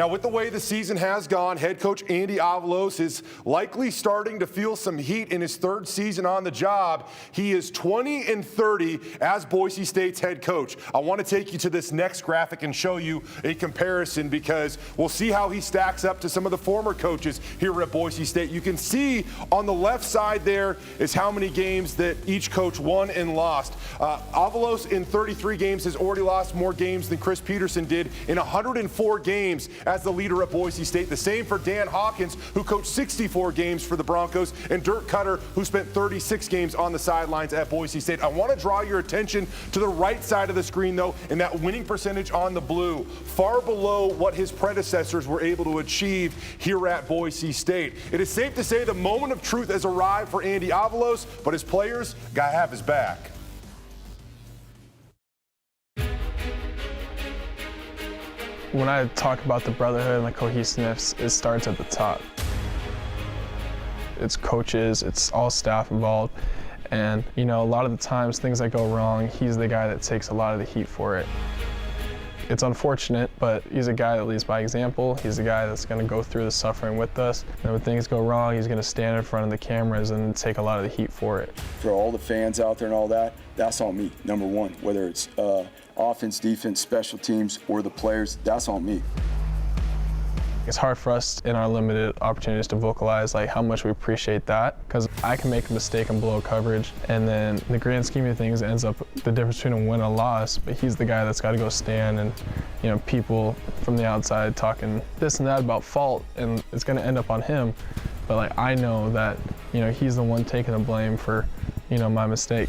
Now, with the way the season has gone, head coach Andy Avalos is likely starting to feel some heat in his third season on the job. He is 20-30 as Boise State's head coach. I want to take you to this next graphic and show you a comparison because we'll see how he stacks up to some of the former coaches here at Boise State. You can see on the left side there is how many games that each coach won and lost. Avalos in 33 games has already lost more games than Chris Peterson did in 104 games as the leader at Boise State. The same for Dan Hawkins, who coached 64 games for the Broncos, and Dirk Cutter, who spent 36 games on the sidelines at Boise State. I want to draw your attention to the right side of the screen, though, and that winning percentage on the blue, far below what his predecessors were able to achieve here at Boise State. It is safe to say the moment of truth has arrived for Andy Avalos, but his players got to have his back. When I talk about the brotherhood and the cohesiveness, it starts at the top. It's coaches, it's all staff involved, and a lot of the times things that go wrong, he's the guy that takes a lot of the heat for it. It's unfortunate, but he's a guy that leads by example. He's a guy that's going to go through the suffering with us. And when things go wrong, he's going to stand in front of the cameras and take a lot of the heat for it. For all the fans out there and all that, that's on me, number one. Whether it's offense, defense, special teams, or the players, that's on me. It's hard for us in our limited opportunities to vocalize how much we appreciate that, because I can make a mistake and blow coverage, and then in the grand scheme of things, it ends up the difference between a win and a loss, but he's the guy that's got to go stand, and people from the outside talking this and that about fault, and it's going to end up on him, but I know that he's the one taking the blame for my mistake.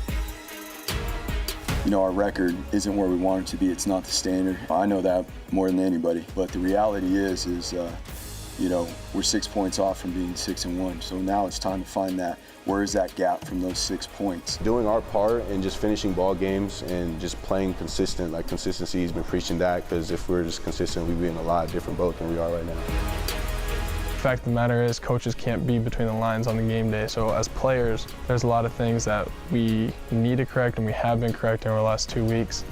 Our record isn't where we want it to be. It's not the standard. I know that more than anybody. But the reality is we're 6 points off from being 6-1. So now it's time to find that. Where is that gap from those 6 points? Doing our part and just finishing ball games and just playing consistent. Consistency, he's been preaching that, because if we're just consistent, we'd be in a lot different boat than we are right now. The fact of the matter is, coaches can't be between the lines on the game day. So as players, there's a lot of things that we need to correct, and we have been correcting over the last 2 weeks,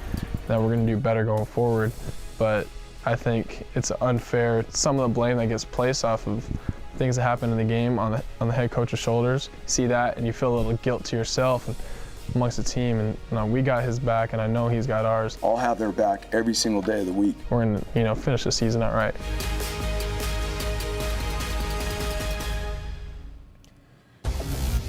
that we're going to do better going forward. But I think it's unfair. Some of the blame that gets placed off of things that happen in the game on the head coach's shoulders. You see that, and you feel a little guilt to yourself and amongst the team. And we got his back, and I know he's got ours. I'll have their back every single day of the week. We're going to finish the season out right.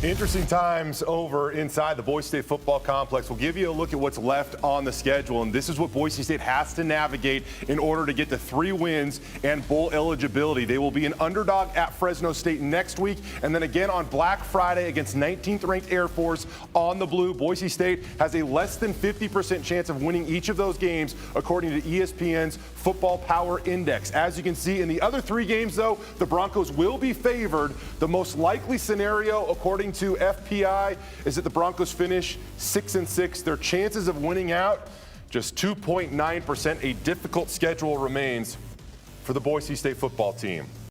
Interesting times over inside the Boise State football complex. We'll give you a look at what's left on the schedule, and this is what Boise State has to navigate in order to get to 3 wins and bowl eligibility. They will be an underdog at Fresno State next week, and then again on Black Friday against 19th ranked Air Force on the blue. Boise State has a less than 50% chance of winning each of those games, according to ESPN's Football Power Index. As you can see in the other 3 games, though, the Broncos will be favored. The most likely scenario, according to FPI, is that the Broncos finish 6-6. Their chances of winning out, just 2.9%. A difficult schedule remains for the Boise State football team.